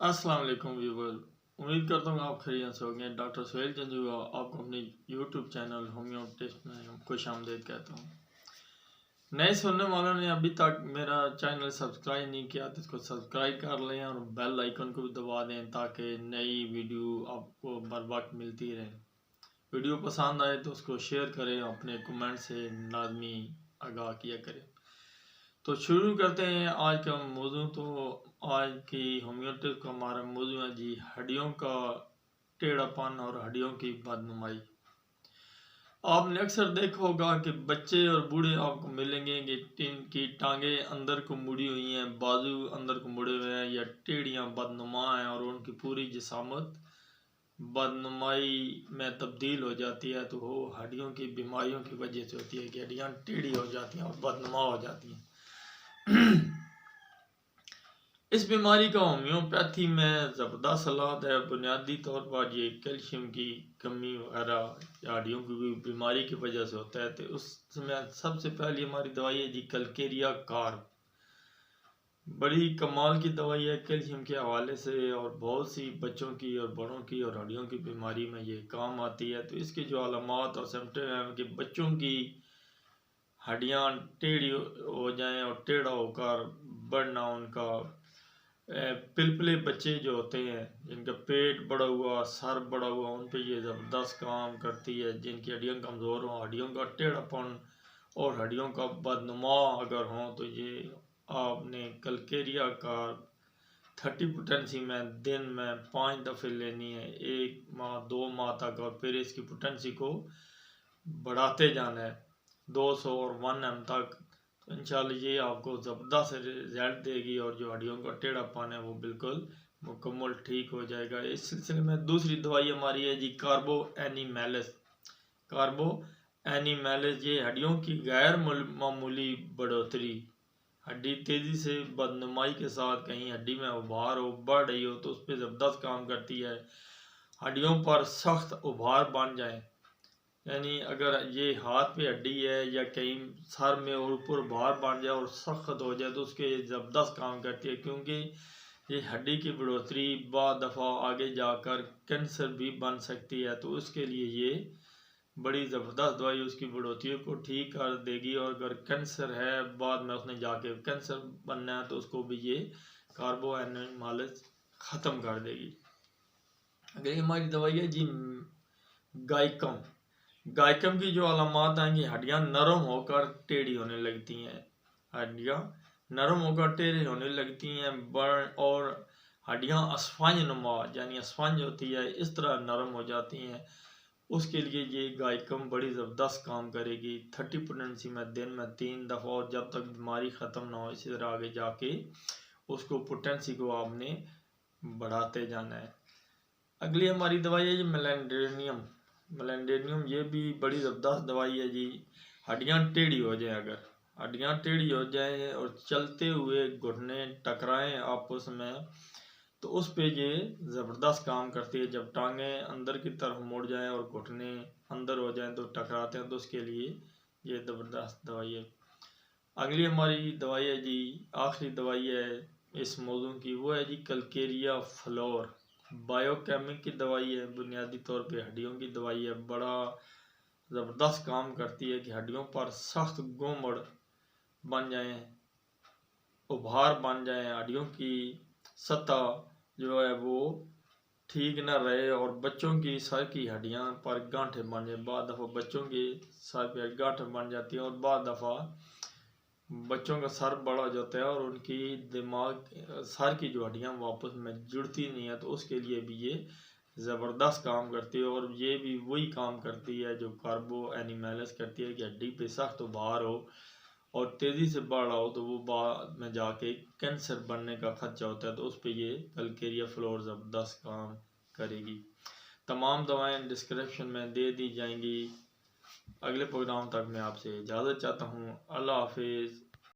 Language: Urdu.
السلام علیکم ویور، امید کرتا ہوں آپ خیریت سے ہوں گے۔ ڈاکٹر سہیل جنجوعہ آپ کو اپنے یوٹیوب چینل ہومیوپیتھک میں خوش آمدید کہتا ہوں۔ نئے سننے والوں نے ابھی تک میرا چینل سبسکرائب نہیں کیا تو اس کو سبسکرائب کر لیں اور بیل آئیکن کو بھی دبا دیں تاکہ نئی ویڈیو آپ کو بر وقت ملتی رہے۔ ویڈیو پسند آئے تو اس کو شیئر کریں، اپنے کمنٹ سے لازمی آگاہ کیا کریں۔ تو شروع کرتے ہیں آج کا موضوع۔ تو آج کی ہومیوپیتھی کا ہمارا موضوع ہے جی ہڈیوں کا ٹیڑھا پن اور ہڈیوں کی بدنمائی۔ آپ نے اکثر دیکھا ہوگا کہ بچے اور بوڑھے آپ کو ملیں گے کہ ان کی ٹانگیں اندر کو مڑی ہوئی ہیں، بازو اندر کو مڑے ہوئے ہیں یا ٹیڑھیاں بدنما ہیں اور ان کی پوری جسامت بدنمائی میں تبدیل ہو جاتی ہے۔ تو وہ ہڈیوں کی بیماریوں کی وجہ سے ہوتی ہے کہ ہڈیاں ٹیڑھی ہو جاتی ہیں اور بدنما ہو جاتی ہیں۔ اس بیماری کا ہومیوپیتھی میں زبردست علاج ہے۔ بنیادی طور پر یہ کیلشیم کی کمی وغیرہ یا ہڈیوں کی بیماری کی وجہ سے ہوتا ہے۔ تو اس میں سب سے پہلی ہماری دوائی ہے جی کلکیریا کارب۔ بڑی کمال کی دوائی ہے کیلشیم کے حوالے سے اور بہت سی بچوں کی اور بڑوں کی اور ہڈیوں کی بیماری میں یہ کام آتی ہے۔ تو اس کی جو علامات اور سمپٹم ہیں کہ بچوں کی ہڈیاں ٹیڑھی ہو جائیں اور ٹیڑھا ہو کر بڑھنا، ان کا پلپلے بچے جو ہوتے ہیں جن کا پیٹ بڑا ہوا، سر بڑا ہوا، ان پہ یہ زبردست کام کرتی ہے۔ جن کی ہڈیاں کمزور ہوں، ہڈیوں کا ٹیڑھا پن اور ہڈیوں کا بدنما اگر ہوں تو یہ آپ نے کلکیریا کا 30 پوٹنسی میں دن میں 5 دفعے لینی ہے، 1 ماہ 2 ماہ تک، اور پھر اس کی پوٹنسی کو بڑھاتے جانا ہے 200 اور 1 ایم تک۔ تو انشاءاللہ یہ آپ کو زبردست رزلٹ دے گی اور جو ہڈیوں کا ٹیڑھا پن ہے وہ بالکل مکمل ٹھیک ہو جائے گا۔ اس سلسلے میں دوسری دوائی ہماری ہے جی کاربو اینیمیلس۔ کاربو اینیمیلس یہ ہڈیوں کی غیر معمولی بڑھوتری، ہڈی تیزی سے بدنمائی کے ساتھ کہیں ہڈی میں ابھار ہو، بڑھ رہی ہو تو اس پہ زبردست کام کرتی ہے۔ ہڈیوں پر سخت ابھار بن جائیں، یعنی اگر یہ ہاتھ پہ ہڈی ہے یا کہیں سر میں اور اوپر بھار بن جائے اور سخت ہو جائے تو اس کے زبردست کام کرتی ہے، کیونکہ یہ ہڈی کی بڑھوتری بعض دفعہ آگے جا کر کینسر بھی بن سکتی ہے۔ تو اس کے لیے یہ بڑی زبردست دوائی اس کی بڑھوتری کو ٹھیک کر دے گی، اور اگر کینسر ہے بعد میں اس نے جا کے کینسر بننا ہے تو اس کو بھی یہ کاربو اینیمیلس ختم کر دے گی۔ اگلی ہماری دوائی ہے جی گائکم۔ گائکم کی جو علامات ہیں کہ ہڈیاں نرم ہو کر ٹیڑھی ہونے لگتی ہیں، ہڈیاں نرم ہو کر ٹیڑھی ہونے لگتی ہیں اور ہڈیاں اسفنج نما یعنی اسفنج ہوتی ہے اس طرح نرم ہو جاتی ہیں۔ اس کے لیے یہ گائکم بڑی زبردست کام کرے گی 30 پوٹنسی میں دن میں 3 دفعہ، اور جب تک بیماری ختم نہ ہو اسی طرح آگے جا کے اس کو پوٹنسی کو آپ نے بڑھاتے جانا ہے۔ اگلی ہماری دوائی ہے جی میلینڈینیم۔ میلینڈینیم یہ بھی بڑی زبردست دوائی ہے جی۔ ہڈیاں ٹیڑھی ہو جائیں، اگر ہڈیاں ٹیڑھی ہو جائیں اور چلتے ہوئے گھٹنے ٹکرائیں آپس میں تو اس پہ یہ زبردست کام کرتی ہے۔ جب ٹانگیں اندر کی طرف مڑ جائیں اور گھٹنے اندر ہو جائیں تو ٹکراتے ہیں تو اس کے لیے یہ زبردست دوائی ہے۔ اگلی ہماری دوائی ہے جی، آخری دوائی ہے اس موضوع کی، وہ ہے جی کلکیریا فلور۔ بائیو کیمک کی دوائی ہے، بنیادی طور پہ ہڈیوں کی دوائی ہے، بڑا زبردست کام کرتی ہے کہ ہڈیوں پر سخت گومڑ بن جائیں، ابھار بن جائیں، ہڈیوں کی سطح جو ہے وہ ٹھیک نہ رہے اور بچوں کی سر کی ہڈیاں پر گانٹھیں بن جائیں۔ بعض دفعہ بچوں کی سر پہ گانٹھیں بن جاتی ہیں اور بعض دفعہ بچوں کا سر بڑا ہو جاتا ہے اور ان کی سر کی جو ہڈیاں واپس میں جڑتی نہیں ہے، تو اس کے لیے بھی یہ زبردست کام کرتی ہے، اور یہ بھی وہی کام کرتی ہے جو کاربو اینیمیلس کرتی ہے کہ ہڈی پہ سخت ابھار ہو اور تیزی سے بڑھ رہا ہو تو وہ بعد میں جا کے کینسر بننے کا خدشہ ہوتا ہے، تو اس پہ یہ کلکیریا فلور زبردست کام کرے گی۔ تمام دوائیں ڈسکرپشن میں دے دی جائیں گی۔ اگلے پروگرام تک میں آپ سے اجازت چاہتا ہوں۔ اللہ حافظ۔